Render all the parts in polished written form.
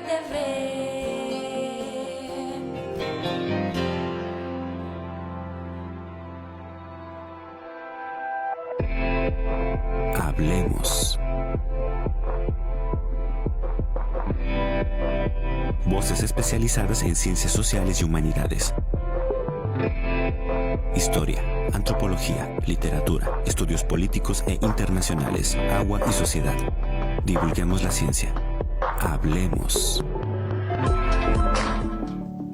TV. Hablemos. Voces especializadas en ciencias sociales y humanidades. Historia, antropología, literatura, estudios políticos e internacionales, agua y sociedad. Divulguemos la ciencia. Hablemos.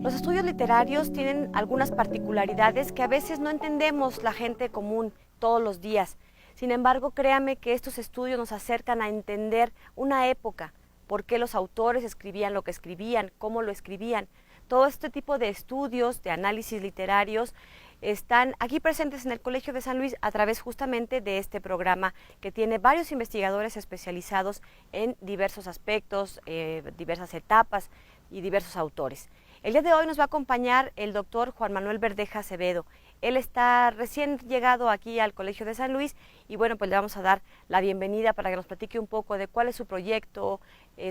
Los estudios literarios tienen algunas particularidades que a veces no entendemos la gente común todos los días. Sin embargo, créame que estos estudios nos acercan a entender una época, por qué los autores escribían lo que escribían, cómo lo escribían. Todo este tipo de estudios, de análisis literarios, están aquí presentes en el Colegio de San Luis a través justamente de este programa que tiene varios investigadores especializados en diversos aspectos, diversas etapas y diversos autores. El día de hoy nos va a acompañar el doctor Juan Manuel Verdeja Acevedo. Él está recién llegado aquí al Colegio de San Luis y bueno, pues le vamos a dar la bienvenida para que nos platique un poco de cuál es su proyecto,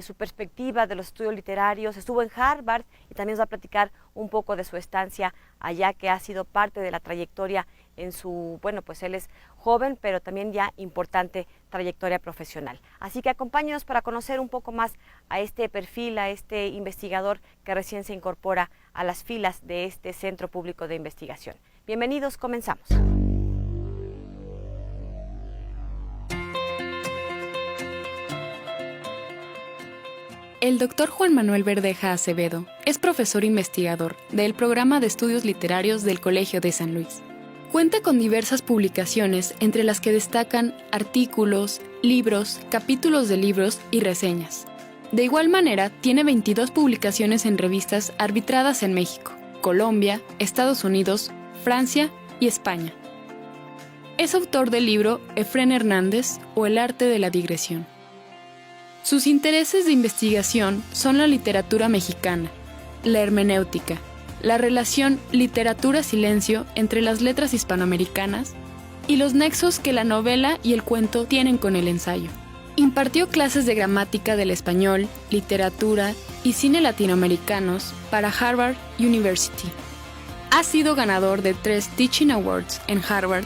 su perspectiva de los estudios literarios. Estuvo en Harvard y también nos va a platicar un poco de su estancia allá, que ha sido parte de la trayectoria en su, bueno, pues él es joven, pero también ya importante trayectoria profesional. Así que acompáñenos para conocer un poco más a este perfil, a este investigador que recién se incorpora a las filas de este Centro Público de Investigación. Bienvenidos, comenzamos. El doctor Juan Manuel Verdeja Acevedo es profesor investigador del Programa de Estudios Literarios del Colegio de San Luis. Cuenta con diversas publicaciones, entre las que destacan artículos, libros, capítulos de libros y reseñas. De igual manera, tiene 22 publicaciones en revistas arbitradas en México, Colombia, Estados Unidos, Francia y España. Es autor del libro Efrén Hernández o El arte de la digresión. Sus intereses de investigación son la literatura mexicana, la hermenéutica, la relación literatura-silencio entre las letras hispanoamericanas y los nexos que la novela y el cuento tienen con el ensayo. Impartió clases de gramática del español, literatura y cine latinoamericanos para Harvard University. Ha sido ganador de 3 Teaching Awards en Harvard.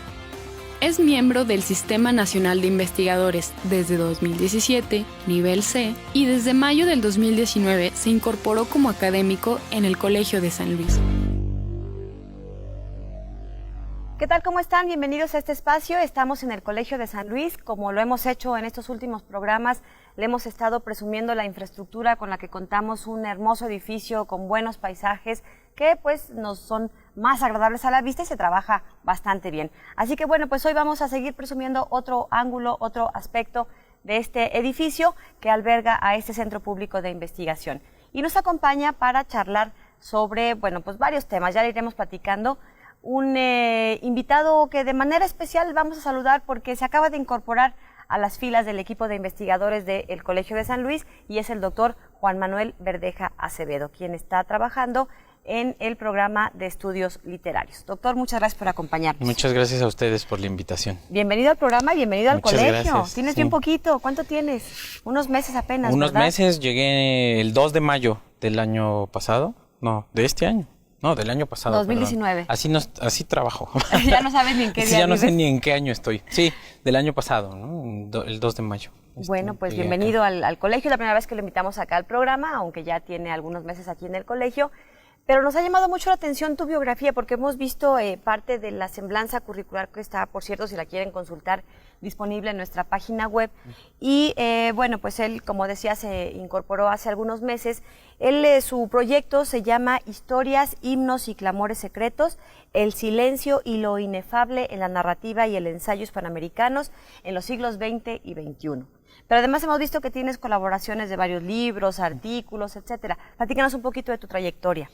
Es miembro del Sistema Nacional de Investigadores desde 2017, nivel C, y desde mayo del 2019 se incorporó como académico en el Colegio de San Luis. ¿Qué tal? ¿Cómo están? Bienvenidos a este espacio. Estamos en el Colegio de San Luis. Como lo hemos hecho en estos últimos programas, le hemos estado presumiendo la infraestructura con la que contamos, un hermoso edificio con buenos paisajes que pues nos son más agradables a la vista y se trabaja bastante bien. Así que bueno, pues hoy vamos a seguir presumiendo otro ángulo, otro aspecto de este edificio que alberga a este Centro Público de Investigación. Y nos acompaña para charlar sobre, bueno, pues varios temas, ya le iremos platicando. Un invitado que de manera especial vamos a saludar porque se acaba de incorporar a las filas del equipo de investigadores del Colegio de San Luis y es el doctor Juan Manuel Verdeja Acevedo, quien está trabajando en el programa de estudios literarios. Doctor, muchas gracias por acompañarnos. Muchas gracias a ustedes por la invitación. Bienvenido al programa y bienvenido al colegio. Gracias. Tienes bien poquito. ¿Cuánto tienes? Unos meses apenas, Unos ¿verdad? meses, llegué el 2 de mayo del año pasado. No, de este año. No, del año pasado. 2019. Perdón. Así trabajo. Ya no sabes ni en qué día ya no sé vives. ni en qué año estoy. Sí, del año pasado, ¿no? El 2 de mayo. Bueno, pues llegué bienvenido acá. al colegio. La primera vez que lo invitamos acá al programa, aunque ya tiene algunos meses aquí en el colegio. Pero nos ha llamado mucho la atención tu biografía porque hemos visto parte de la semblanza curricular que está, por cierto, si la quieren consultar, disponible en nuestra página web. Y bueno, pues él, como decía, se incorporó hace algunos meses. Su proyecto se llama Historias, Himnos y Clamores Secretos, el silencio y lo inefable en la narrativa y el ensayo hispanoamericanos en los siglos XX y XXI. Pero además hemos visto que tienes colaboraciones de varios libros, artículos, etcétera. Platícanos un poquito de tu trayectoria.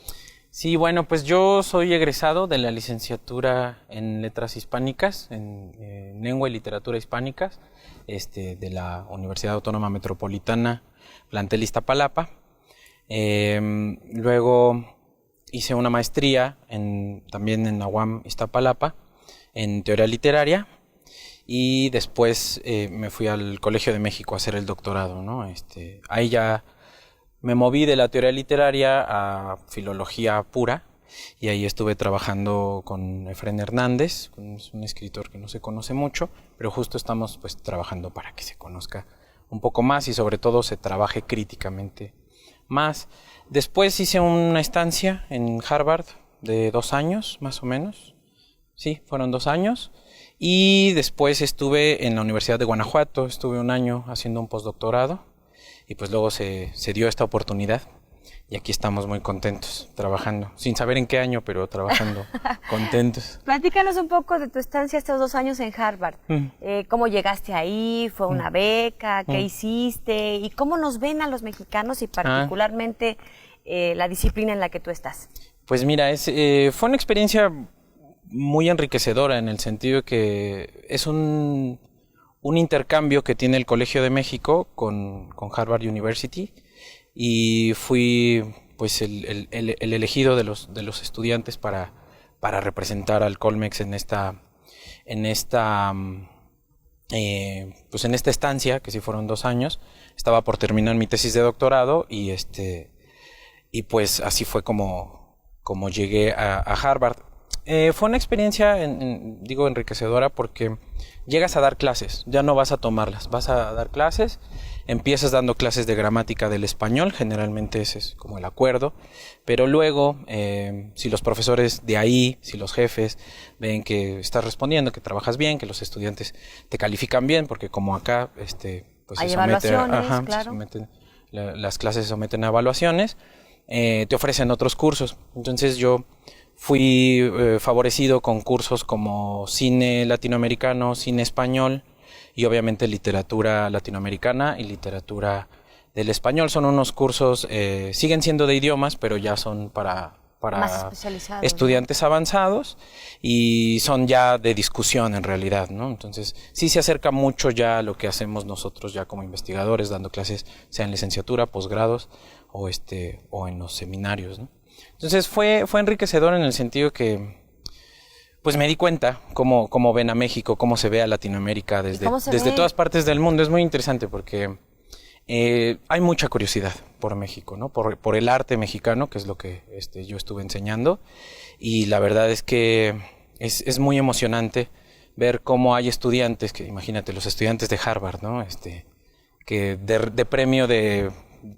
Sí, bueno, pues yo soy egresado de la licenciatura en Letras Hispánicas, en Lengua y Literatura Hispánicas, de la Universidad Autónoma Metropolitana, plantel Iztapalapa. Luego hice una maestría también en la UAM Iztapalapa, en Teoría Literaria. Y después me fui al Colegio de México a hacer el doctorado, ¿no? Ahí ya me moví de la teoría literaria a filología pura, y ahí estuve trabajando con Efrén Hernández, es un escritor que no se conoce mucho, pero justo estamos pues trabajando para que se conozca un poco más y sobre todo se trabaje críticamente más. Después hice una estancia en Harvard de 2 años, más o menos. Sí, fueron 2 años. Y después estuve en la Universidad de Guanajuato, estuve 1 año haciendo un postdoctorado y pues luego se dio esta oportunidad. Y aquí estamos muy contentos, trabajando, sin saber en qué año, pero trabajando, contentos. Platícanos un poco de tu estancia estos 2 años en Harvard. ¿Cómo llegaste ahí? ¿Fue una beca? ¿Qué hiciste? ¿Y cómo nos ven a los mexicanos y particularmente la disciplina en la que tú estás? Pues mira, fue una experiencia muy enriquecedora en el sentido de que es un intercambio que tiene el Colegio de México con Harvard University. Y fui pues el elegido de los estudiantes para representar al Colmex en esta estancia, que sí fueron 2 años. Estaba por terminar mi tesis de doctorado y pues así fue como llegué a Harvard. Fue una experiencia digo enriquecedora porque llegas a dar clases, ya no vas a tomarlas, vas a dar clases. Empiezas dando clases de gramática del español, generalmente ese es como el acuerdo, pero luego si los profesores de ahí, si los jefes ven que estás respondiendo, que trabajas bien, que los estudiantes te califican bien, porque como acá pues hay se evaluaciones, claro. Las clases se someten a evaluaciones, te ofrecen otros cursos. Entonces yo fui favorecido con cursos como cine latinoamericano, cine español, y obviamente literatura latinoamericana y literatura del español. Son unos cursos, siguen siendo de idiomas, pero ya son para estudiantes avanzados y son ya de discusión en realidad, ¿no? Entonces sí se acerca mucho ya a lo que hacemos nosotros ya como investigadores, dando clases, sea en licenciatura, posgrados o en los seminarios, ¿no? Entonces fue enriquecedor en el sentido que pues me di cuenta cómo ven a México, cómo se ve a Latinoamérica desde todas partes del mundo. Es muy interesante porque hay mucha curiosidad por México, ¿no? Por el arte mexicano, que es lo que yo estuve enseñando. Y la verdad es que es muy emocionante ver cómo hay estudiantes, que imagínate, los estudiantes de Harvard, ¿no? Que de premio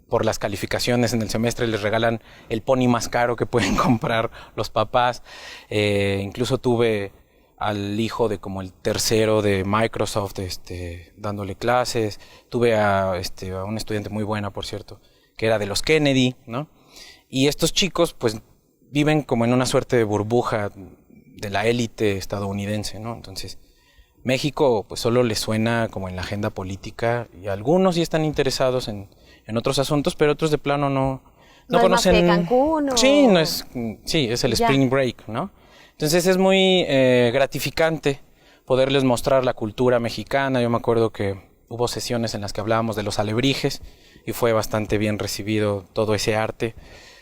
por las calificaciones en el semestre les regalan el pony más caro que pueden comprar los papás. Incluso tuve al hijo de como el tercero de Microsoft dándole clases. Tuve a un estudiante muy buena, por cierto, que era de los Kennedy, ¿no? Y estos chicos pues viven como en una suerte de burbuja de la élite estadounidense, ¿no? Entonces México pues solo les suena como en la agenda política, y algunos sí están interesados en otros asuntos, pero otros de plano no conocen. ¿No es más que Cancún? Sí, es el Spring Break, ¿no? Entonces es muy gratificante poderles mostrar la cultura mexicana. Yo me acuerdo que hubo sesiones en las que hablábamos de los alebrijes y fue bastante bien recibido todo ese arte.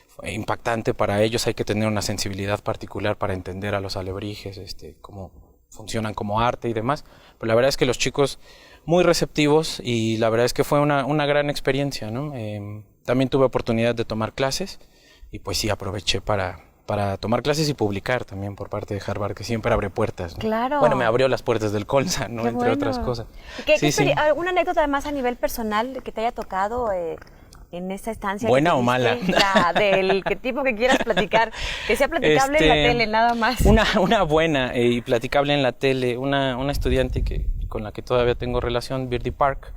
Fue impactante para ellos. Hay que tener una sensibilidad particular para entender a los alebrijes, cómo funcionan como arte y demás. Pero la verdad es que los chicos muy receptivos, y la verdad es que fue una gran experiencia, ¿no? También tuve oportunidad de tomar clases y pues sí aproveché para tomar clases y publicar también por parte de Harvard, que siempre abre puertas, ¿no? Claro. Bueno, me abrió las puertas del Colsa, ¿no? Entre otras cosas. ¿Alguna anécdota además a nivel personal que te haya tocado en esta estancia? ¿Buena o mala? Del tipo que quieras platicar, que sea platicable en la tele, nada más. Una buena y platicable en la tele, una estudiante con la que todavía tengo relación, Birdie Park,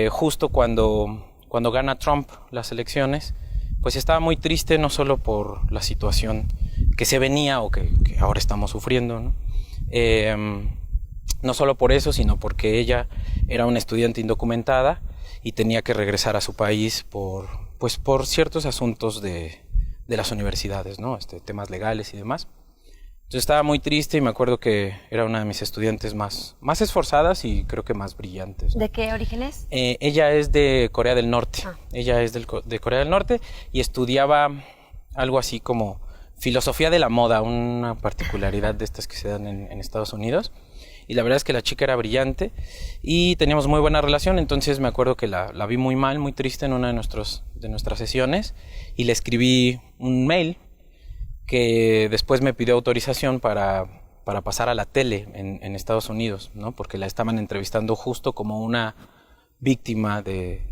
justo cuando gana Trump las elecciones, pues estaba muy triste, no solo por la situación que se venía o que ahora estamos sufriendo, ¿no? No solo por eso, sino porque ella era una estudiante indocumentada y tenía que regresar a su país por ciertos asuntos de las universidades, ¿no? Temas legales y demás. Entonces estaba muy triste y me acuerdo que era una de mis estudiantes más esforzadas y creo que más brillantes, ¿no? ¿De qué origen es? Ella es de Corea del Norte. Ella es de Corea del Norte y estudiaba algo así como filosofía de la moda, una particularidad de estas que se dan en Estados Unidos. y la verdad es que la chica era brillante y teníamos muy buena relación, entonces me acuerdo que la vi muy mal, muy triste en una de nuestras sesiones y le escribí un mail que después me pidió autorización para pasar a la tele en Estados Unidos, ¿no? Porque la estaban entrevistando justo como una víctima de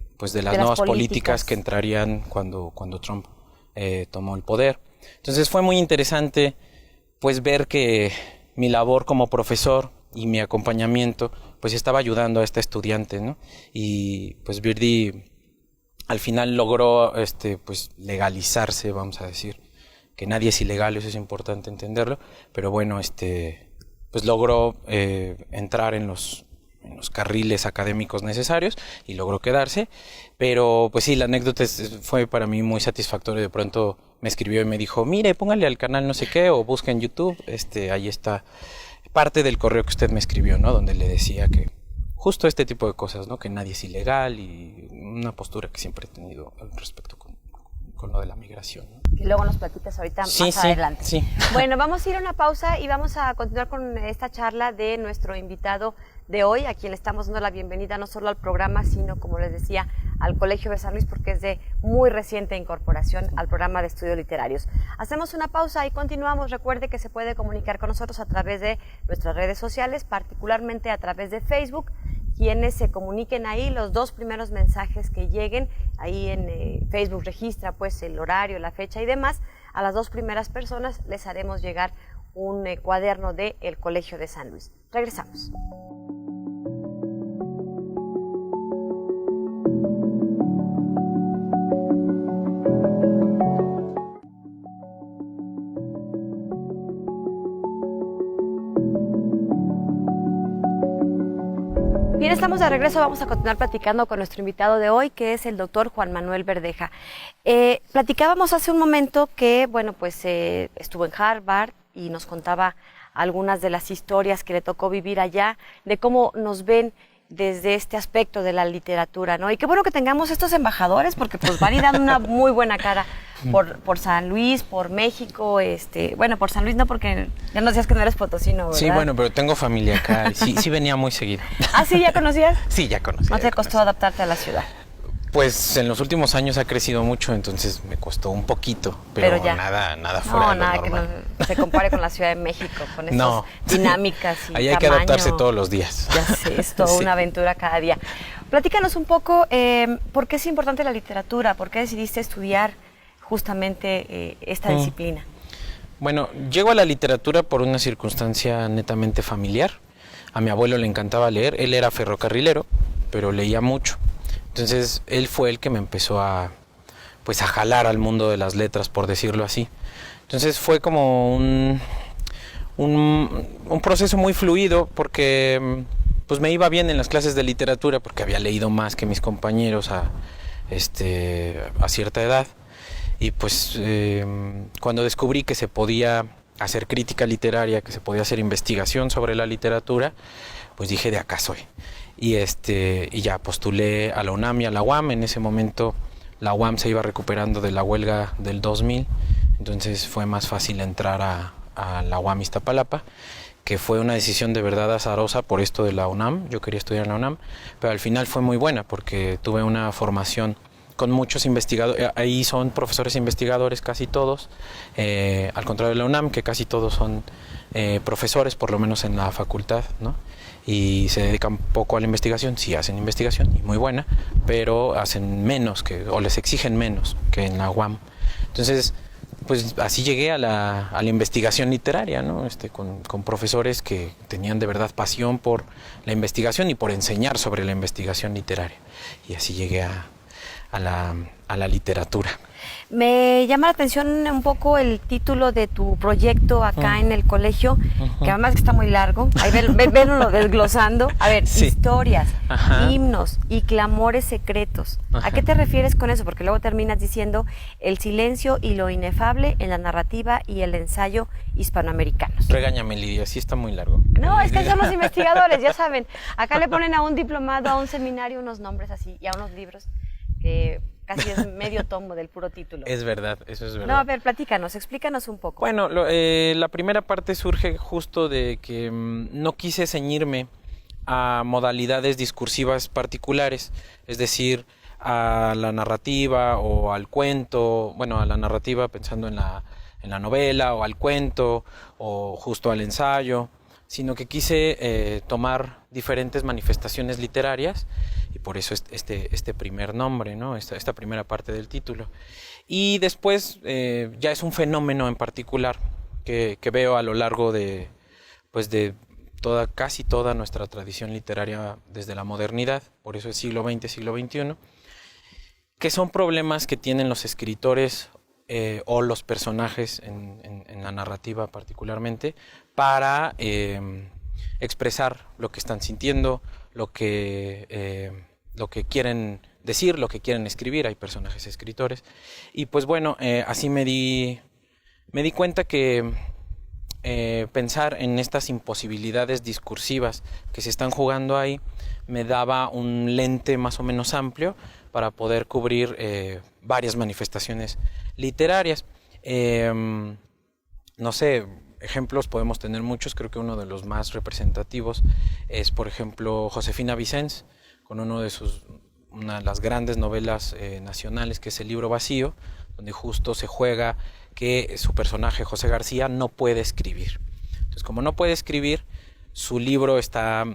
las nuevas políticas que entrarían cuando Trump tomó el poder. Entonces fue muy interesante pues ver que mi labor como profesor y mi acompañamiento pues estaba ayudando a esta estudiante, ¿no? Y pues Birdie al final logró pues legalizarse, vamos a decir, que nadie es ilegal, eso es importante entenderlo, pero bueno, pues logró entrar en los carriles académicos necesarios y logró quedarse, pero pues sí, la anécdota fue para mí muy satisfactoria. De pronto me escribió y me dijo, mire, póngale al canal no sé qué o busca en YouTube, ahí está parte del correo que usted me escribió, ¿no? Donde le decía que justo este tipo de cosas, ¿no? Que nadie es ilegal y una postura que siempre he tenido al respecto con lo de la migración, ¿no? Y luego nos platicas ahorita más adelante. Sí. Bueno, vamos a ir a una pausa y vamos a continuar con esta charla de nuestro invitado de hoy, a quien le estamos dando la bienvenida no solo al programa, sino, como les decía, al Colegio de San Luis, porque es de muy reciente incorporación al programa de estudios literarios. Hacemos una pausa y continuamos. Recuerde que se puede comunicar con nosotros a través de nuestras redes sociales, particularmente a través de Facebook. Quienes se comuniquen ahí, los 2 primeros mensajes que lleguen, ahí en Facebook registra pues el horario, la fecha y demás, a las 2 primeras personas les haremos llegar un cuaderno de El Colegio de San Luis. Regresamos. Bien, estamos de regreso, vamos a continuar platicando con nuestro invitado de hoy, que es el doctor Juan Manuel Verdeja. Platicábamos hace un momento que, bueno, pues estuvo en Harvard y nos contaba algunas de las historias que le tocó vivir allá, de cómo nos ven desde este aspecto de la literatura, ¿no? Y qué bueno que tengamos estos embajadores, porque pues van y dan una muy buena cara por San Luis, por México, bueno, por San Luis no, porque ya nos decías que no eres potosino, ¿verdad? Sí, bueno, pero tengo familia acá, y sí venía muy seguido. ¿Ah, sí, ya conocías? Sí, ya conocía. ¿No te costó adaptarte a la ciudad? Pues en los últimos años ha crecido mucho, entonces me costó un poquito, pero ya nada fuera de lo normal. No, que no se compare con la Ciudad de México, con esas dinámicas y ahí hay que adaptarse todos los días. Ya sé, es toda una aventura cada día. Platícanos un poco, ¿por qué es importante la literatura? ¿Por qué decidiste estudiar justamente esta disciplina? Bueno, llego a la literatura por una circunstancia netamente familiar. A mi abuelo le encantaba leer, él era ferrocarrilero, pero leía mucho. Entonces él fue el que me empezó a jalar al mundo de las letras, por decirlo así. Entonces fue como un proceso muy fluido, porque pues me iba bien en las clases de literatura, porque había leído más que mis compañeros a cierta edad. Y pues cuando descubrí que se podía hacer crítica literaria, que se podía hacer investigación sobre la literatura, pues dije, de acá soy. Y ya postulé a la UNAM y a la UAM. En ese momento la UAM se iba recuperando de la huelga del 2000, entonces fue más fácil entrar a la UAM Iztapalapa, que fue una decisión de verdad azarosa por esto de la UNAM. Yo quería estudiar en la UNAM, pero al final fue muy buena porque tuve una formación con muchos investigadores. Ahí son profesores investigadores casi todos, al contrario de la UNAM, que casi todos son profesores, por lo menos en la facultad, ¿no? Y se dedican poco a la investigación. Sí hacen investigación y muy buena, pero hacen menos o les exigen menos que en la UAM. Entonces, pues así llegué a la investigación literaria, ¿no? Con profesores que tenían de verdad pasión por la investigación y por enseñar sobre la investigación literaria. Y así llegué a la literatura. Me llama la atención un poco el título de tu proyecto acá en el colegio, que además está muy largo. Ahí venlo desglosando. A ver, historias, himnos y clamores secretos. ¿A qué te refieres con eso? Porque luego terminas diciendo el silencio y lo inefable en la narrativa y el ensayo hispanoamericanos. Regáñame, Lidia, sí está muy largo. No, es que somos investigadores, ya saben. Acá le ponen a un diplomado, a un seminario, unos nombres así y a unos libros que casi es medio tomo del puro título. Es verdad, eso es verdad. No, a ver, platícanos, explícanos un poco. Bueno, la primera parte surge justo de que no quise ceñirme a modalidades discursivas particulares, es decir, a la narrativa o al cuento, bueno, a la narrativa pensando en la novela o al cuento o justo al ensayo, sino que quise tomar diferentes manifestaciones literarias y por eso este primer nombre, ¿no? Esta primera parte del título. Y después ya es un fenómeno en particular que veo a lo largo de casi toda nuestra tradición literaria desde la modernidad, por eso es siglo XX, siglo XXI, que son problemas que tienen los escritores o los personajes en la narrativa particularmente para expresar lo que están sintiendo, lo que quieren decir, lo que quieren escribir. Hay personajes escritores y pues bueno, así me di cuenta que pensar en estas imposibilidades discursivas que se están jugando ahí me daba un lente más o menos amplio para poder cubrir varias manifestaciones literarias. No sé, ejemplos podemos tener muchos, creo que uno de los más representativos es, por ejemplo, Josefina Vicens, con una de las grandes novelas nacionales, que es El libro vacío, donde justo se juega que su personaje, José García, no puede escribir. Entonces, como no puede escribir, su libro está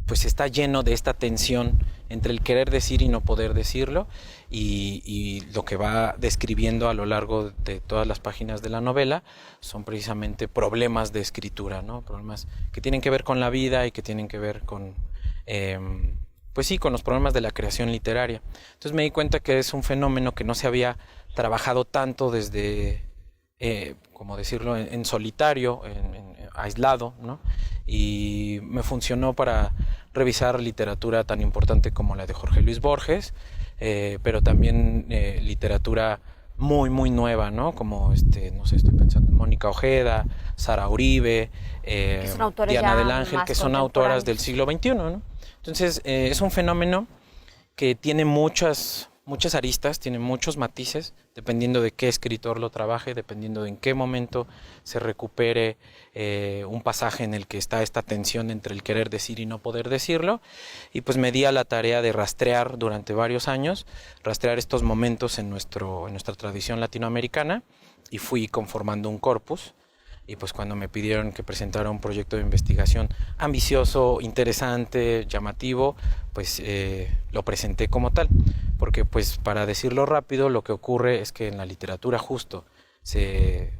está lleno de esta tensión entre el querer decir y no poder decirlo, y lo que va describiendo a lo largo de todas las páginas de la novela son precisamente problemas de escritura, ¿no? Problemas que tienen que ver con la vida y que tienen que ver con con los problemas de la creación literaria. Entonces me di cuenta que es un fenómeno que no se había trabajado tanto desde, como decirlo, en solitario, aislado, ¿no? Y me funcionó para revisar literatura tan importante como la de Jorge Luis Borges, pero también literatura muy muy nueva, ¿no? Como no sé, estoy pensando en Mónica Ojeda, Sara Uribe, Diana del Ángel, que son autoras del siglo XXI, ¿no? Entonces es un fenómeno que tiene muchas aristas, tiene muchos matices, dependiendo de qué escritor lo trabaje, dependiendo de en qué momento se recupere un pasaje en el que está esta tensión entre el querer decir y no poder decirlo. Y pues me di a la tarea de rastrear durante varios años, rastrear estos momentos en nuestra tradición latinoamericana, y fui conformando un corpus. Y pues cuando me pidieron que presentara un proyecto de investigación ambicioso, interesante, llamativo, pues lo presenté como tal. Porque pues para decirlo rápido, lo que ocurre es que en la literatura justo se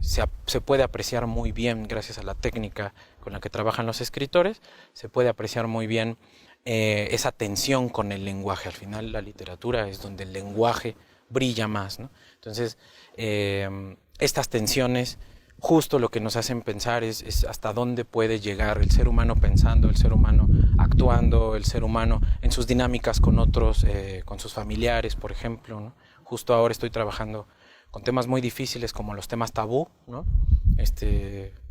puede apreciar muy bien, gracias a la técnica con la que trabajan los escritores, se puede apreciar muy bien esa tensión con el lenguaje. Al final la literatura es donde el lenguaje brilla más, ¿no? Entonces estas tensiones justo lo que nos hacen pensar es hasta dónde puede llegar el ser humano pensando, el ser humano actuando, el ser humano en sus dinámicas con otros, con sus familiares, por ejemplo, ¿no? Justo ahora estoy trabajando con temas muy difíciles como los temas tabú, ¿no?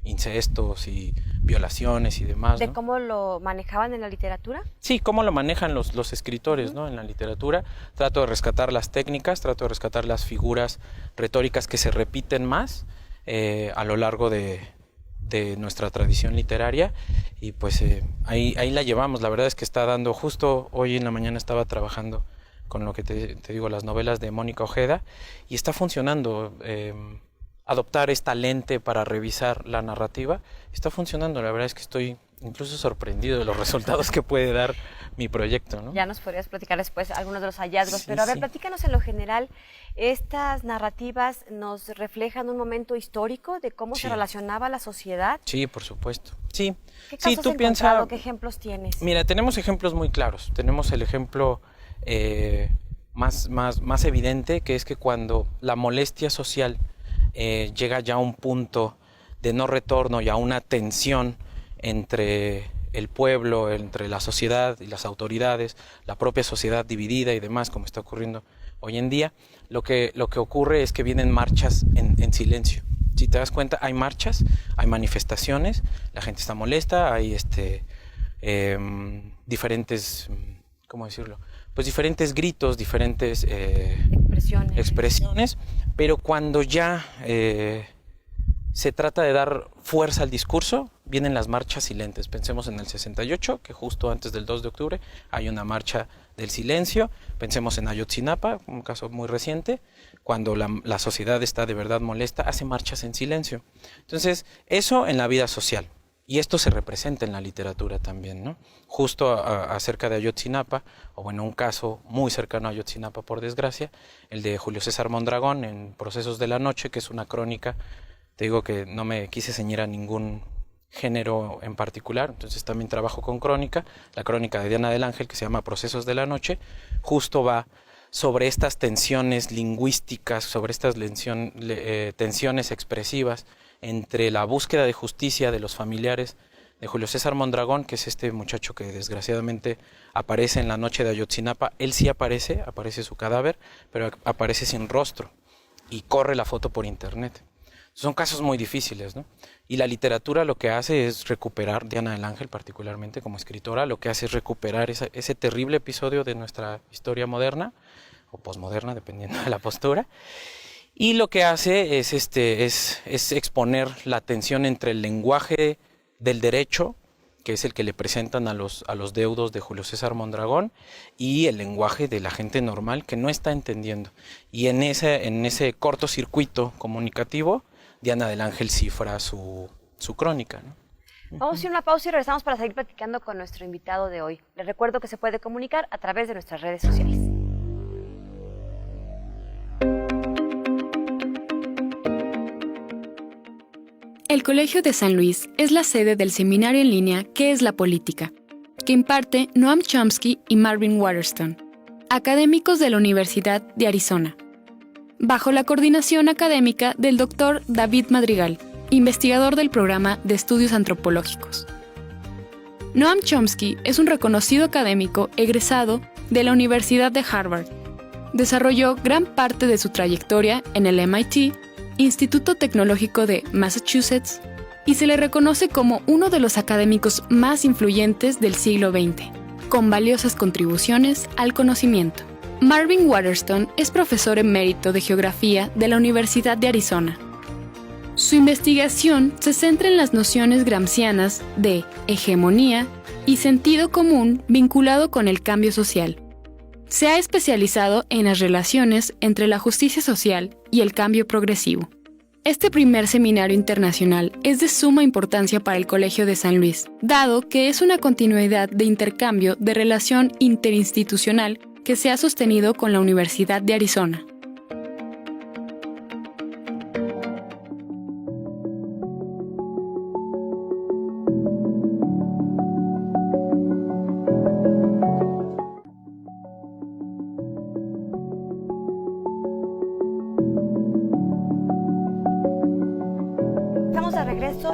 Incestos y violaciones y demás, ¿no? ¿De cómo lo manejaban en la literatura? Sí, cómo lo manejan los escritores, ¿no? En la literatura. Trato de rescatar las técnicas, trato de rescatar las figuras retóricas que se repiten más a lo largo de nuestra tradición literaria, y pues ahí la llevamos. La verdad es que está dando, justo hoy en la mañana estaba trabajando con lo que te digo, las novelas de Mónica Ojeda, y está funcionando. Adoptar esta lente para revisar la narrativa está funcionando. La verdad es que estoy incluso sorprendido de los resultados que puede dar mi proyecto, ¿no? Ya nos podrías platicar después algunos de los hallazgos, sí, pero a ver, sí. Platícanos en lo general. ¿Estas narrativas nos reflejan un momento histórico de cómo se relacionaba la sociedad? Sí, por supuesto. Sí. ¿Qué casos has encontrado? ¿Qué ejemplos tienes? Mira, tenemos ejemplos muy claros. Tenemos el ejemplo más evidente, que es que cuando la molestia social llega ya a un punto de no retorno y a una tensión entre el pueblo, entre la sociedad y las autoridades, la propia sociedad dividida y demás, como está ocurriendo hoy en día, lo que ocurre es que vienen marchas en silencio. Si te das cuenta, hay marchas, hay manifestaciones, la gente está molesta, hay diferentes, ¿cómo decirlo? pues diferentes gritos, diferentes expresiones, pero cuando ya se trata de dar fuerza al discurso, vienen las marchas silentes. Pensemos en el 68, que justo antes del 2 de octubre hay una marcha del silencio. Pensemos en Ayotzinapa, un caso muy reciente, cuando la sociedad está de verdad molesta, hace marchas en silencio. Entonces, eso en la vida social. Y esto se representa en la literatura también, ¿no? Justo acerca de Ayotzinapa, o bueno, un caso muy cercano a Ayotzinapa, por desgracia, el de Julio César Mondragón en Procesos de la Noche, que es una crónica. Te digo que no me quise ceñir a ningún género en particular, entonces también trabajo con crónica. La crónica de Diana del Ángel, que se llama Procesos de la Noche, justo va sobre estas tensiones lingüísticas, sobre estas tensiones expresivas entre la búsqueda de justicia de los familiares de Julio César Mondragón, que es este muchacho que desgraciadamente aparece en la noche de Ayotzinapa. Él sí aparece su cadáver, pero aparece sin rostro y corre la foto por internet. Son casos muy difíciles, ¿no? Y la literatura lo que hace es recuperar, Diana del Ángel particularmente como escritora, lo que hace es recuperar ese terrible episodio de nuestra historia moderna, o posmoderna, dependiendo de la postura, y lo que hace es exponer la tensión entre el lenguaje del derecho, que es el que le presentan a los deudos de Julio César Mondragón, y el lenguaje de la gente normal que no está entendiendo. Y en ese cortocircuito comunicativo, Diana del Ángel cifra su crónica, ¿no? Vamos a ir a una pausa y regresamos para seguir platicando con nuestro invitado de hoy. Les recuerdo que se puede comunicar a través de nuestras redes sociales. El Colegio de San Luis es la sede del seminario en línea ¿Qué es la política?, que imparte Noam Chomsky y Marvin Waterston, académicos de la Universidad de Arizona, bajo la coordinación académica del Dr. David Madrigal, investigador del programa de estudios antropológicos. Noam Chomsky es un reconocido académico egresado de la Universidad de Harvard. Desarrolló gran parte de su trayectoria en el MIT, Instituto Tecnológico de Massachusetts, y se le reconoce como uno de los académicos más influyentes del siglo XX, con valiosas contribuciones al conocimiento. Marvin Waterston es profesor emérito de Geografía de la Universidad de Arizona. Su investigación se centra en las nociones gramscianas de hegemonía y sentido común vinculado con el cambio social. Se ha especializado en las relaciones entre la justicia social y el cambio progresivo. Este primer seminario internacional es de suma importancia para el Colegio de San Luis, dado que es una continuidad de intercambio de relación interinstitucional que se ha sostenido con la Universidad de Arizona.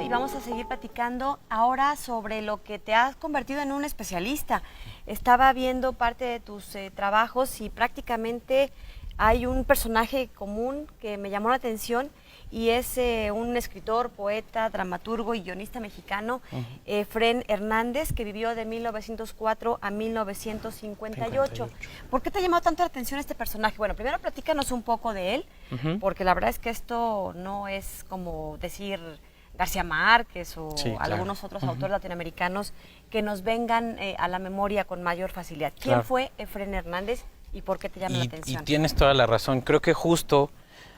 Y vamos a seguir platicando ahora sobre lo que te has convertido en un especialista. Estaba viendo parte de tus trabajos y prácticamente hay un personaje común que me llamó la atención y es un escritor, poeta, dramaturgo y guionista mexicano, Efrén Hernández, que vivió de 1904 a 1958. ¿Por qué te ha llamado tanto la atención este personaje? Bueno, primero platícanos un poco de él, porque la verdad es que esto no es como decir García Márquez o algunos otros autores latinoamericanos que nos vengan a la memoria con mayor facilidad. ¿Quién fue Efrén Hernández y por qué te llama la atención? Y tienes toda la razón. Creo que justo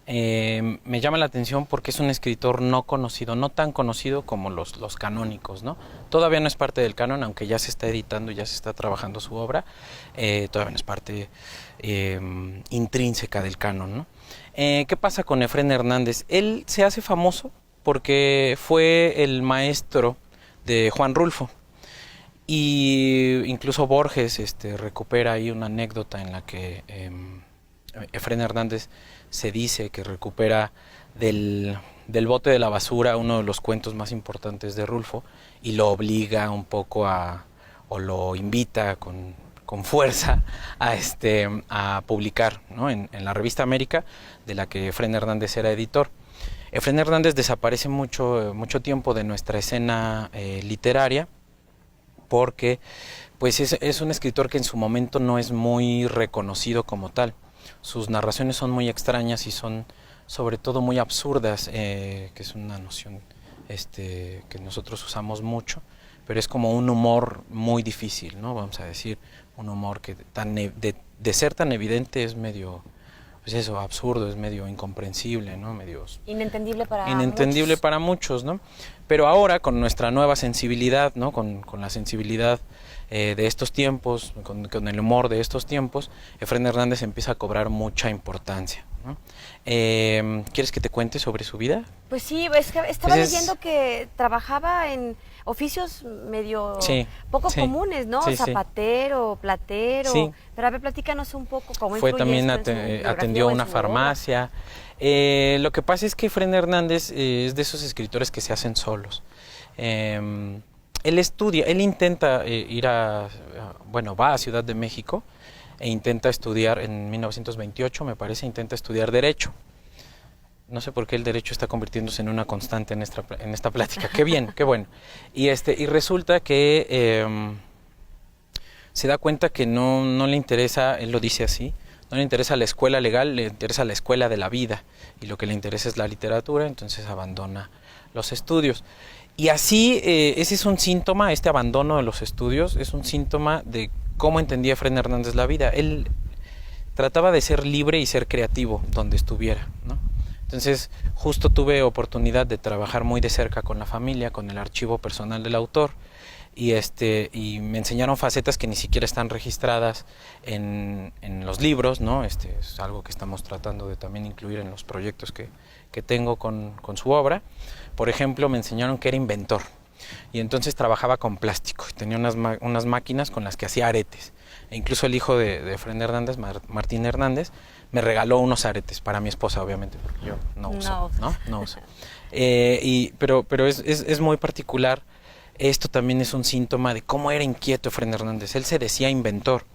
me llama la atención porque es un escritor no conocido, no tan conocido como los canónicos, ¿no? Todavía no es parte del canon, aunque ya se está editando, ya se está trabajando su obra, todavía no es parte intrínseca del canon, ¿no? ¿Qué pasa con Efrén Hernández? Él se hace famoso porque fue el maestro de Juan Rulfo. Y incluso Borges recupera ahí una anécdota en la que Efrén Hernández se dice que recupera del bote de la basura uno de los cuentos más importantes de Rulfo y lo obliga un poco o lo invita con fuerza a publicar, ¿no? en la revista América, de la que Efrén Hernández era editor. Efrén Hernández desaparece mucho tiempo de nuestra escena literaria porque pues es un escritor que en su momento no es muy reconocido como tal. Sus narraciones son muy extrañas y son sobre todo muy absurdas, que es una noción que nosotros usamos mucho, pero es como un humor muy difícil, ¿no? Vamos a decir, un humor que de ser tan evidente es medio, pues eso, absurdo, es medio incomprensible, ¿no? Medio inentendible para muchos, ¿no? Pero ahora con nuestra nueva sensibilidad, ¿no? Con la sensibilidad de estos tiempos, con el humor de estos tiempos, Efrén Hernández empieza a cobrar mucha importancia, ¿no? ¿Quieres que te cuente sobre su vida? Pues sí, es que estaba leyendo que trabajaba en oficios medio poco comunes, ¿no? Sí, zapatero, platero. Sí. Pero a ver, platícanos un poco cómo Fue influye también esto en su atendió biografía o en una su farmacia. Lo que pasa es que Efrén Hernández es de esos escritores que se hacen solos. Él intenta va a Ciudad de México e intenta estudiar en 1928, me parece, intenta estudiar Derecho. No sé por qué el derecho está convirtiéndose en una constante en esta plática. Qué bien, qué bueno. Y resulta que se da cuenta que no le interesa, él lo dice así, no le interesa la escuela legal, le interesa la escuela de la vida. Y lo que le interesa es la literatura, entonces abandona los estudios. Y así, ese es un síntoma, este abandono de los estudios, es un síntoma de cómo entendía Efrén Hernández la vida. Él trataba de ser libre y ser creativo donde estuviera, ¿no? Entonces, justo tuve oportunidad de trabajar muy de cerca con la familia, con el archivo personal del autor, y me enseñaron facetas que ni siquiera están registradas en los libros, ¿no? Es algo que estamos tratando de también incluir en los proyectos que tengo con su obra. Por ejemplo, me enseñaron que era inventor, y entonces trabajaba con plástico, tenía unas máquinas con las que hacía aretes, e incluso el hijo de Efrén Hernández, Martín Hernández, me regaló unos aretes para mi esposa, obviamente, porque yo no uso. Pero es muy particular. Esto también es un síntoma de cómo era inquieto Efrén Hernández. Él se decía inventor.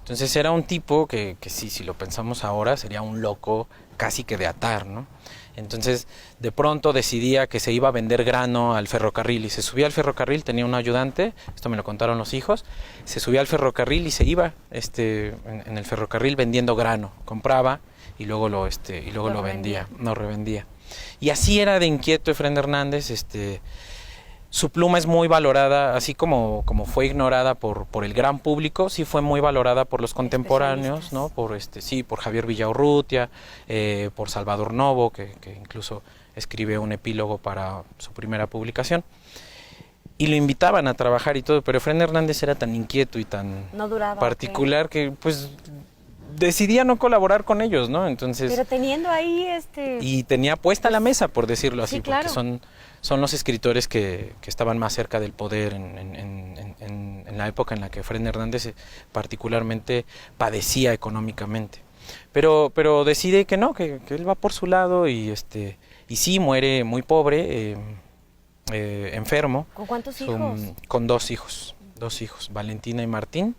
Entonces era un tipo que sí, si lo pensamos ahora, sería un loco casi que de atar, ¿no? Entonces, de pronto decidía que se iba a vender grano al ferrocarril y se subía al ferrocarril, tenía un ayudante, esto me lo contaron los hijos, se subía al ferrocarril y se iba en el ferrocarril vendiendo grano, compraba y luego lo vendía, no revendía. Y así era de inquieto Efrén Hernández. Su pluma es muy valorada, así como fue ignorada por el gran público, sí fue muy valorada por los contemporáneos, ¿no? Por Javier Villaurrutia, por Salvador Novo, que incluso escribe un epílogo para su primera publicación. Y lo invitaban a trabajar y todo, pero Efrén Hernández era tan inquieto y tan particular que pues decidía no colaborar con ellos, ¿no? Entonces, pero teniendo ahí y tenía puesta la mesa, por decirlo así, sí, claro, porque son los escritores que estaban más cerca del poder en la época en la que Efrén Hernández particularmente padecía económicamente. Pero decide que no, que él va por su lado y sí muere muy pobre, enfermo. ¿Con cuántos hijos? Con dos hijos, Valentina y Martín,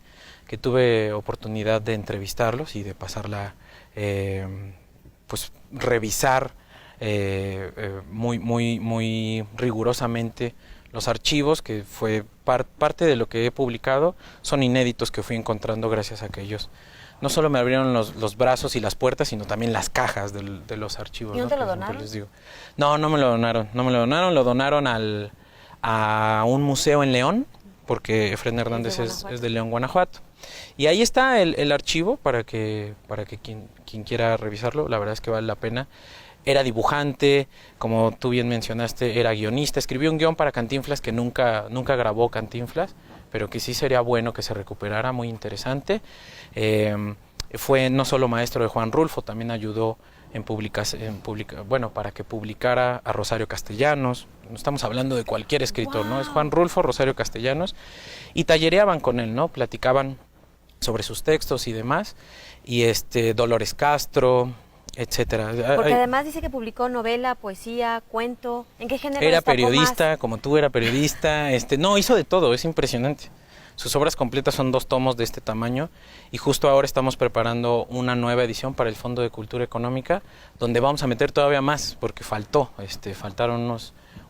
que tuve oportunidad de entrevistarlos y de pasarla, pues revisar muy rigurosamente los archivos, que fue parte de lo que he publicado, son inéditos que fui encontrando gracias a que ellos no solo me abrieron los brazos y las puertas, sino también las cajas de los archivos. ¿Y no te lo donaron? Les digo. No me lo donaron, lo donaron a un museo en León, porque Efrén Hernández es de León, Guanajuato. Y ahí está el archivo para que quien quiera revisarlo, la verdad es que vale la pena. Era dibujante, como tú bien mencionaste, era guionista, escribió un guión para Cantinflas que nunca grabó Cantinflas, pero que sí sería bueno que se recuperara, muy interesante. Fue no solo maestro de Juan Rulfo, también ayudó para que publicara a Rosario Castellanos. No estamos hablando de cualquier escritor, ¿no? Es Juan Rulfo, Rosario Castellanos, y tallereaban con él, ¿no? Platicaban sobre sus textos y demás, y Dolores Castro, etcétera. Porque además dice que publicó novela, poesía, cuento. ¿En qué género era destacó periodista, más? como tú, era periodista. No, hizo de todo, es impresionante. Sus obras completas son 2 tomos de este tamaño y justo ahora estamos preparando una nueva edición para el Fondo de Cultura Económica, donde vamos a meter todavía más, porque faltaron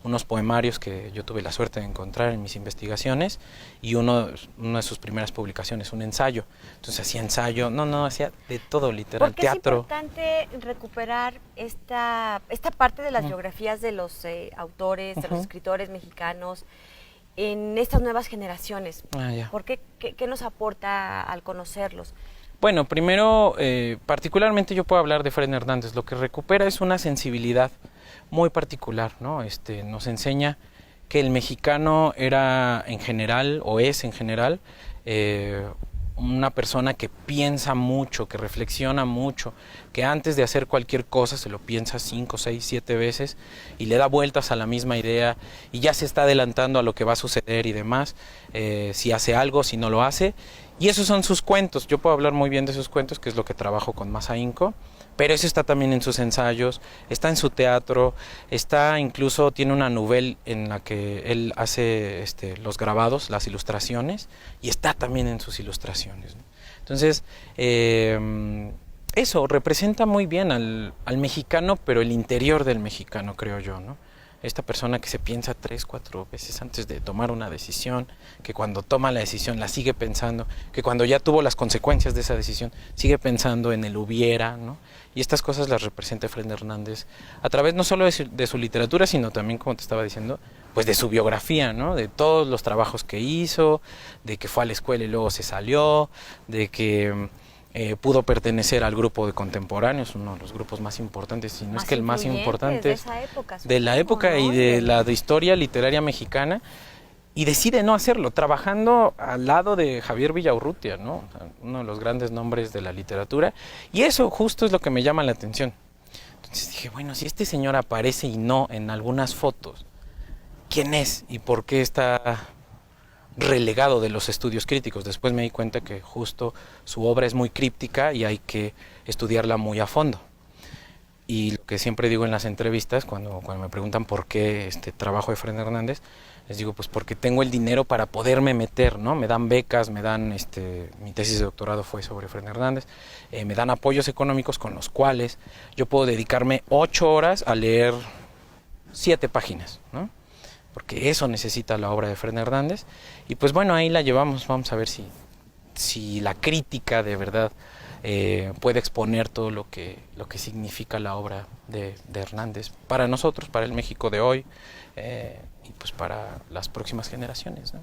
unos poemarios que yo tuve la suerte de encontrar en mis investigaciones y una de sus primeras publicaciones, un ensayo. Entonces hacía ensayo, hacía de todo, literal, ¿Por qué teatro. es importante recuperar esta parte de las biografías de los autores, de los escritores mexicanos en estas nuevas generaciones? ¿Por qué? ¿Qué nos aporta al conocerlos? Bueno, primero, particularmente yo puedo hablar de Fren Hernández. Lo que recupera es una sensibilidad muy particular, ¿no? Nos enseña que el mexicano era en general, o es en general, una persona que piensa mucho, que reflexiona mucho, que antes de hacer cualquier cosa se lo piensa 5, 6, 7 veces y le da vueltas a la misma idea y ya se está adelantando a lo que va a suceder y demás, si hace algo, si no lo hace. Y esos son sus cuentos. Yo puedo hablar muy bien de sus cuentos, que es lo que trabajo con más ahínco, pero eso está también en sus ensayos, está en su teatro, está incluso, tiene una novela en la que él hace los grabados, las ilustraciones, y está también en sus ilustraciones, ¿no? Entonces, eso representa muy bien al mexicano, pero el interior del mexicano, creo yo, ¿no? Esta persona que se piensa 3, 4 veces antes de tomar una decisión, que cuando toma la decisión la sigue pensando, que cuando ya tuvo las consecuencias de esa decisión sigue pensando en el hubiera, ¿no? Y estas cosas las representa Fren Hernández a través no solo de su literatura, sino también, como te estaba diciendo, pues de su biografía, ¿no? De todos los trabajos que hizo, de que fue a la escuela y luego se salió, de que pudo pertenecer al grupo de contemporáneos, uno de los grupos más importantes, si no es que el más importante de esa época, de la época, ¿no? Y de la historia literaria mexicana, y decide no hacerlo, trabajando al lado de Javier Villaurrutia, ¿no? Uno de los grandes nombres de la literatura, y eso justo es lo que me llama la atención. Entonces dije, bueno, si este señor aparece y no en algunas fotos, ¿quién es y por qué está relegado de los estudios críticos? Después me di cuenta que justo su obra es muy críptica y hay que estudiarla muy a fondo. Y lo que siempre digo en las entrevistas, cuando me preguntan por qué trabajo de Fren Hernández, les digo, pues porque tengo el dinero para poderme meter, ¿no? Me dan becas, me dan, mi tesis de doctorado fue sobre Fren Hernández, me dan apoyos económicos con los cuales yo puedo dedicarme 8 horas a leer 7 páginas, ¿no? Porque eso necesita la obra de Fren Hernández. Y pues bueno, ahí la llevamos, vamos a ver si la crítica de verdad puede exponer todo lo que significa la obra de Hernández para nosotros, para el México de hoy, y pues para las próximas generaciones, ¿no?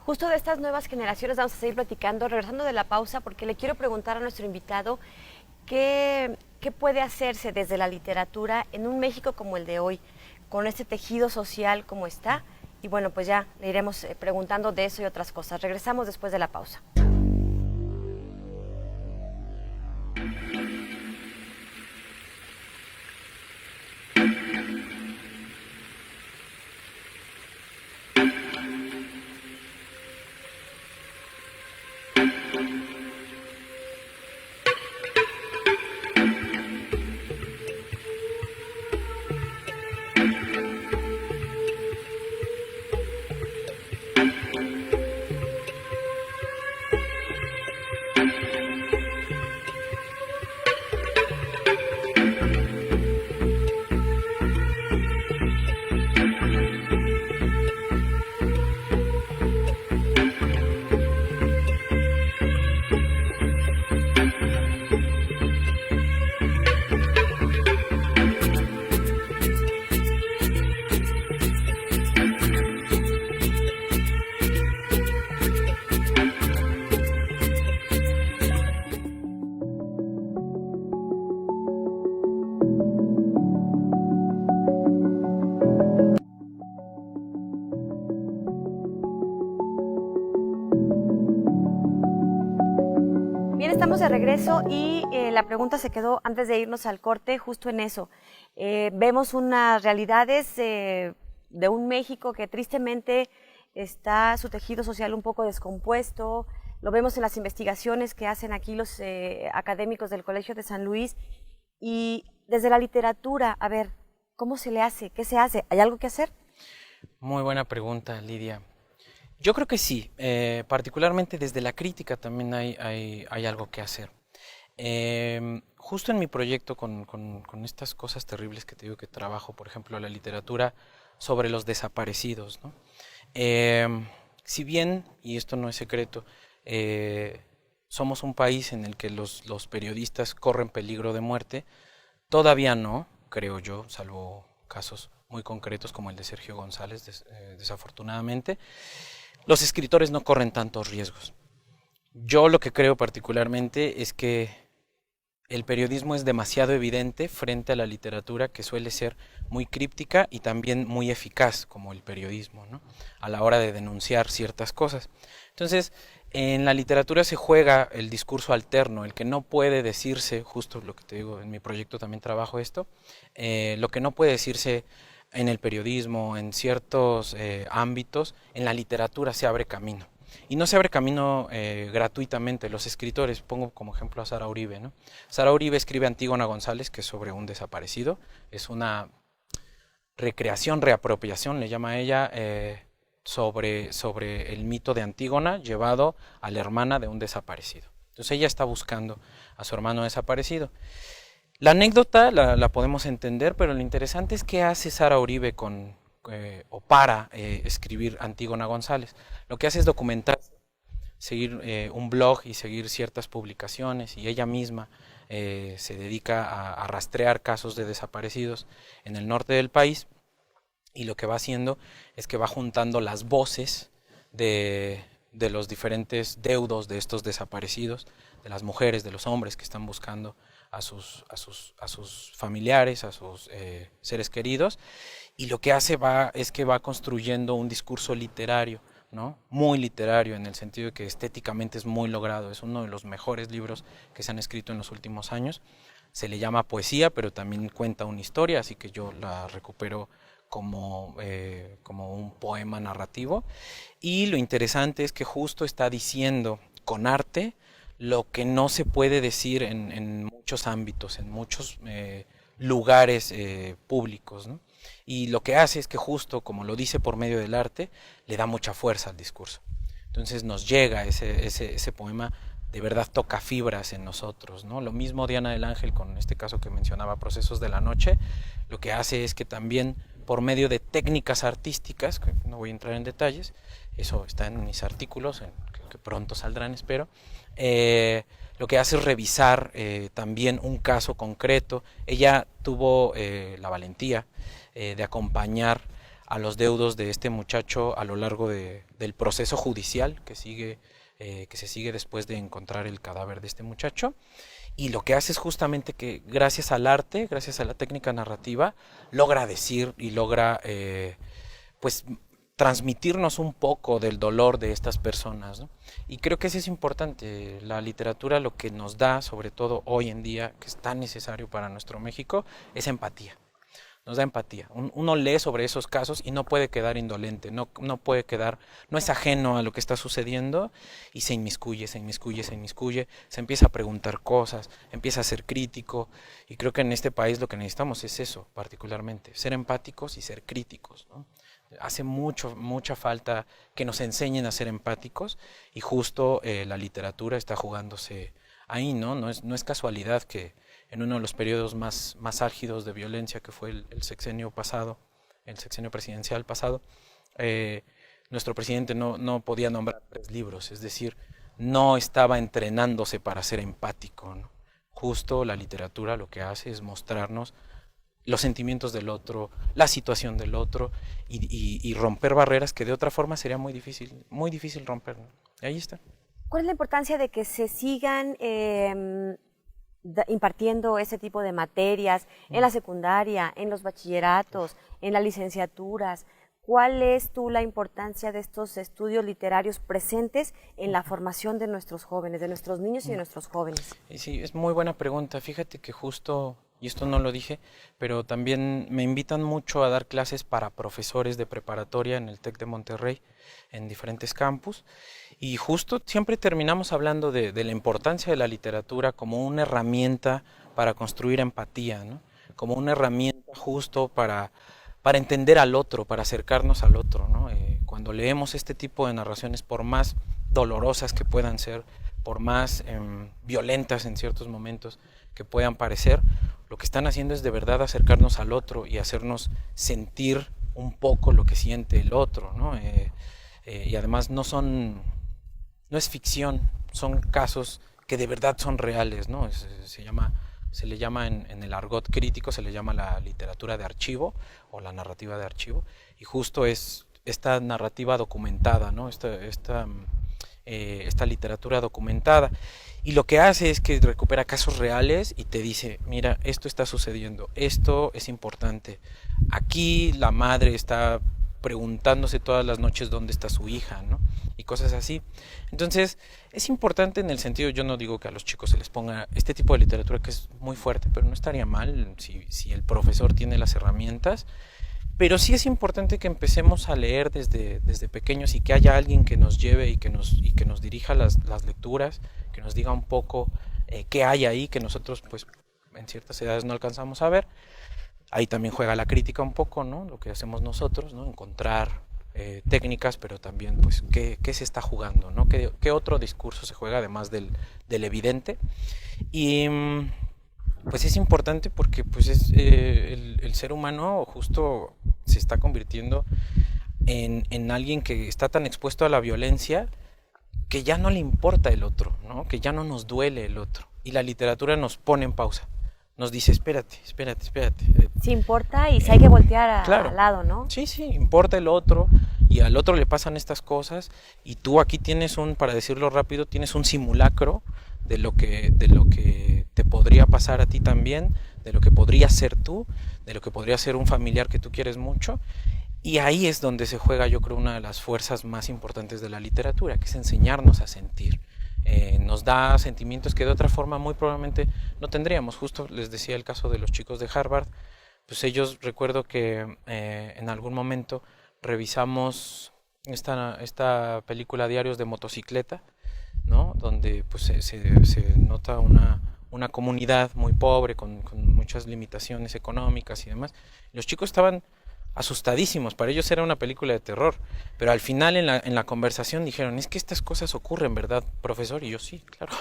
Justo de estas nuevas generaciones vamos a seguir platicando, regresando de la pausa, porque le quiero preguntar a nuestro invitado qué puede hacerse desde la literatura en un México como el de hoy, con este tejido social como está. Y bueno, pues ya le iremos preguntando de eso y otras cosas. Regresamos después de la pausa. Estamos de regreso y la pregunta se quedó antes de irnos al corte justo en eso. Vemos unas realidades de un México que tristemente está su tejido social un poco descompuesto. Lo vemos en las investigaciones que hacen aquí los académicos del Colegio de San Luis. Y desde la literatura, a ver, ¿cómo se le hace? ¿Qué se hace? ¿Hay algo que hacer? Muy buena pregunta, Lidia. Yo creo que sí, particularmente desde la crítica también hay algo que hacer. Justo en mi proyecto con estas cosas terribles que te digo que trabajo, por ejemplo, la literatura sobre los desaparecidos, ¿no? Si bien, y esto no es secreto, somos un país en el que los periodistas corren peligro de muerte, todavía no, creo yo, salvo casos muy concretos como el de Sergio González, desafortunadamente, los escritores no corren tantos riesgos. Yo lo que creo particularmente es que el periodismo es demasiado evidente frente a la literatura, que suele ser muy críptica y también muy eficaz, como el periodismo, ¿no?, a la hora de denunciar ciertas cosas. Entonces, en la literatura se juega el discurso alterno, el que no puede decirse, justo lo que te digo, en mi proyecto también trabajo esto, lo que no puede decirse en el periodismo, en ciertos ámbitos, en la literatura se abre camino. Y no se abre camino gratuitamente. Los escritores, pongo como ejemplo a Sara Uribe, ¿no? Sara Uribe escribe Antígona González, que es sobre un desaparecido, es una recreación, reapropiación, le llama ella, sobre el mito de Antígona llevado a la hermana de un desaparecido. Entonces ella está buscando a su hermano desaparecido. La anécdota la podemos entender, pero lo interesante es qué hace Sara Uribe para escribir Antígona González. Lo que hace es documentar, seguir un blog y seguir ciertas publicaciones, y ella misma se dedica a rastrear casos de desaparecidos en el norte del país, y lo que va haciendo es que va juntando las voces de los diferentes deudos de estos desaparecidos, de las mujeres, de los hombres que están buscando a sus familiares, a sus seres queridos, y lo que hace es que va construyendo un discurso literario, ¿no?, muy literario, en el sentido de que estéticamente es muy logrado, es uno de los mejores libros que se han escrito en los últimos años. Se le llama poesía, pero también cuenta una historia, así que yo la recupero como un poema narrativo, y lo interesante es que justo está diciendo con arte lo que no se puede decir en muchos ámbitos, en muchos lugares públicos, ¿no? Y lo que hace es que justo como lo dice por medio del arte, le da mucha fuerza al discurso. Entonces nos llega ese poema, de verdad toca fibras en nosotros, ¿no? Lo mismo Diana del Ángel con este caso que mencionaba, Procesos de la Noche, lo que hace es que también por medio de técnicas artísticas, que no voy a entrar en detalles, eso está en mis artículos, que pronto saldrán, espero, lo que hace es revisar también un caso concreto. Ella tuvo la valentía de acompañar a los deudos de este muchacho a lo largo del proceso judicial que se sigue después de encontrar el cadáver de este muchacho, y lo que hace es justamente que gracias al arte, gracias a la técnica narrativa, logra decir y logra pues transmitirnos un poco del dolor de estas personas, ¿no? Y creo que eso es importante. La literatura lo que nos da, sobre todo hoy en día, que es tan necesario para nuestro México, es empatía. Nos da empatía. Uno lee sobre esos casos y no puede quedar indolente, no puede quedar, no es ajeno a lo que está sucediendo, y se inmiscuye, se empieza a preguntar cosas, empieza a ser crítico, y creo que en este país lo que necesitamos es eso, particularmente, ser empáticos y ser críticos, ¿no? Hace mucha falta que nos enseñen a ser empáticos, y justo la literatura está jugándose ahí, ¿no? No es casualidad que en uno de los periodos más álgidos de violencia, que fue el sexenio pasado, el sexenio presidencial pasado, nuestro presidente no podía nombrar 3 libros, es decir, no estaba entrenándose para ser empático, ¿no? Justo la literatura lo que hace es mostrarnos los sentimientos del otro, la situación del otro, y romper barreras que de otra forma sería muy difícil romper, ¿no? Y ahí está. ¿Cuál es la importancia de que se sigan impartiendo ese tipo de materias en la secundaria, en los bachilleratos, en las licenciaturas? ¿Cuál es la importancia de estos estudios literarios presentes en la formación de nuestros jóvenes, de nuestros niños y de nuestros jóvenes? Sí, es muy buena pregunta. Fíjate que justo, y esto no lo dije, pero también me invitan mucho a dar clases para profesores de preparatoria en el TEC de Monterrey, en diferentes campus, y justo siempre terminamos hablando de la importancia de la literatura como una herramienta para construir empatía, ¿no? Como una herramienta justo para entender al otro, para acercarnos al otro, ¿no? Cuando leemos este tipo de narraciones, por más dolorosas que puedan ser, por más violentas en ciertos momentos que puedan parecer, lo que están haciendo es de verdad acercarnos al otro y hacernos sentir un poco lo que siente el otro, ¿no? Y además no es ficción, son casos que de verdad son reales, ¿no? Se le llama en el argot crítico, se le llama la literatura de archivo o la narrativa de archivo, y justo es esta narrativa documentada, ¿no? Esta literatura documentada, y lo que hace es que recupera casos reales y te dice, mira, esto está sucediendo, esto es importante, aquí la madre está preguntándose todas las noches dónde está su hija, ¿no? Y cosas así. Entonces, es importante en el sentido, yo no digo que a los chicos se les ponga este tipo de literatura que es muy fuerte, pero no estaría mal si el profesor tiene las herramientas, pero sí es importante que empecemos a leer desde pequeños y que haya alguien que nos lleve y que nos dirija las lecturas, que nos diga un poco qué hay ahí, que nosotros pues en ciertas edades no alcanzamos a ver. Ahí también juega la crítica un poco, ¿no? Lo que hacemos nosotros, ¿no? Encontrar técnicas, pero también pues qué se está jugando, ¿no? ¿Qué otro discurso se juega además del evidente? Y pues es importante porque pues el ser humano justo se está convirtiendo en alguien que está tan expuesto a la violencia que ya no le importa el otro, ¿no? Que ya no nos duele el otro. Y la literatura nos pone en pausa. Nos dice, espérate. Sí importa y si hay que voltear claro, al lado, ¿no? Sí, importa el otro y al otro le pasan estas cosas y tú aquí tienes para decirlo rápido, tienes un simulacro de lo que te podría pasar a ti también, de lo que podría ser tú, de lo que podría ser un familiar que tú quieres mucho. Y ahí es donde se juega, yo creo, una de las fuerzas más importantes de la literatura, que es enseñarnos a sentir. Nos da sentimientos que de otra forma muy probablemente no tendríamos. Justo les decía el caso de los chicos de Harvard, pues ellos recuerdo que en algún momento revisamos esta película Diarios de motocicleta, ¿no? Donde pues se nota una comunidad muy pobre con muchas limitaciones económicas y demás. Los chicos estaban asustadísimos, para ellos era una película de terror, pero al final en la conversación dijeron, es que estas cosas ocurren, ¿verdad, profesor? Y yo, sí, claro,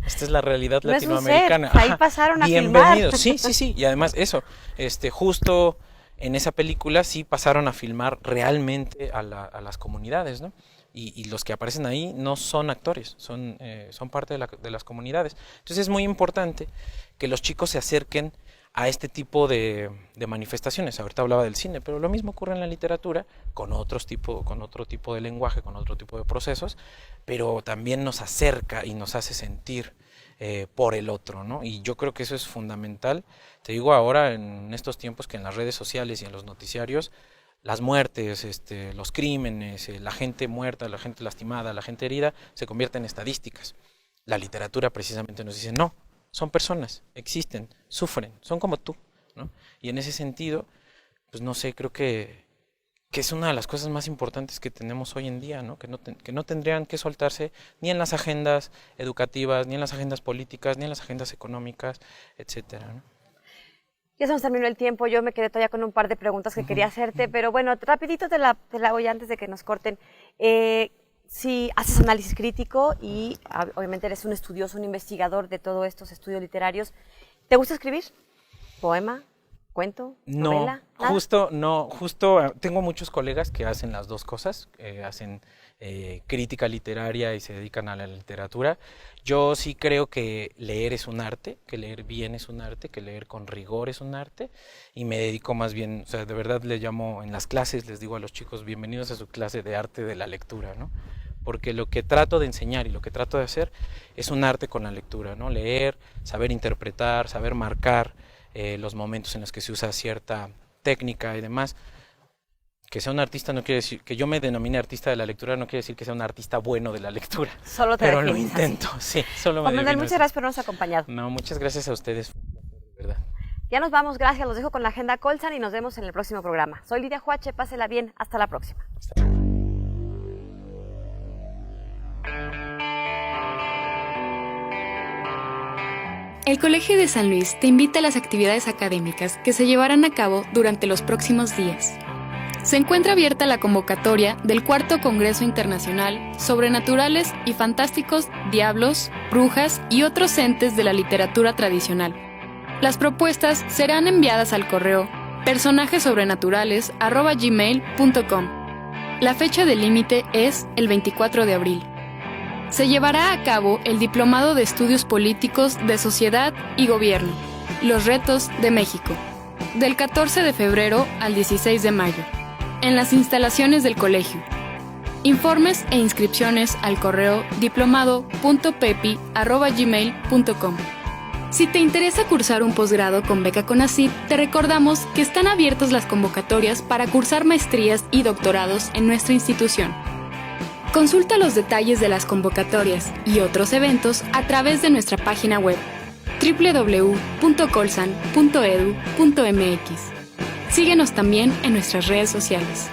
esta es la realidad no latinoamericana. Ahí pasaron a bienvenidos, filmar. Sí, y además eso, justo en esa película sí pasaron a filmar realmente a las comunidades, ¿no? Y los que aparecen ahí no son actores, son parte de las comunidades. Entonces es muy importante que los chicos se acerquen a este tipo de manifestaciones. Ahorita hablaba del cine, pero lo mismo ocurre en la literatura, con otro tipo de lenguaje, con otro tipo de procesos, pero también nos acerca y nos hace sentir por el otro, ¿no? Y yo creo que eso es fundamental. Te digo ahora, en estos tiempos que en las redes sociales y en los noticiarios, las muertes, los crímenes, la gente muerta, la gente lastimada, la gente herida, se convierten en estadísticas. La literatura precisamente nos dice, no, son personas, existen, sufren, son como tú, ¿no? Y en ese sentido, pues no sé, creo que es una de las cosas más importantes que tenemos hoy en día, ¿no? Que no tendrían que soltarse ni en las agendas educativas, ni en las agendas políticas, ni en las agendas económicas, etcétera, ¿no? Ya se nos terminó el tiempo, yo me quedé todavía con un par de preguntas que quería hacerte, pero bueno, rapidito te la voy antes de que nos corten. Si haces análisis crítico y obviamente eres un estudioso, un investigador de todos estos estudios literarios, ¿te gusta escribir? ¿Poema? ¿Cuento? ¿Novela? No, justo tengo muchos colegas que hacen las dos cosas, hacen crítica literaria y se dedican a la literatura. Yo sí creo que leer es un arte, que leer bien es un arte, que leer con rigor es un arte, y me dedico más bien, o sea, de verdad le llamo en las clases, les digo a los chicos, bienvenidos a su clase de arte de la lectura, ¿no? Porque lo que trato de enseñar y lo que trato de hacer es un arte con la lectura, ¿no? Leer, saber interpretar, saber marcar los momentos en los que se usa cierta técnica y demás. Que sea un artista no quiere decir, que yo me denomine artista de la lectura no quiere decir que sea un artista bueno de la lectura. Solo te pero lo intento, así. Sí, solo me Juan Manuel, muchas gracias por habernos acompañado. No, muchas gracias a ustedes, de verdad. Ya nos vamos, gracias, los dejo con la agenda Colsan y nos vemos en el próximo programa. Soy Lidia Huache, pásela bien, hasta la próxima. El Colegio de San Luis te invita a las actividades académicas que se llevarán a cabo durante los próximos días. Se encuentra abierta la convocatoria del Cuarto Congreso Internacional Sobrenaturales y Fantásticos Diablos, Brujas y otros entes de la literatura tradicional. Las propuestas serán enviadas al correo personajessobrenaturales@gmail.com. La fecha de límite es el 24 de abril. Se llevará a cabo el Diplomado de Estudios Políticos de Sociedad y Gobierno, Los Retos de México, del 14 de febrero al 16 de mayo, en las instalaciones del colegio. Informes e inscripciones al correo diplomado.pepi@gmail.com. Si te interesa cursar un posgrado con beca CONACYT, te recordamos que están abiertas las convocatorias para cursar maestrías y doctorados en nuestra institución. Consulta los detalles de las convocatorias y otros eventos a través de nuestra página web www.colsan.edu.mx. Síguenos también en nuestras redes sociales.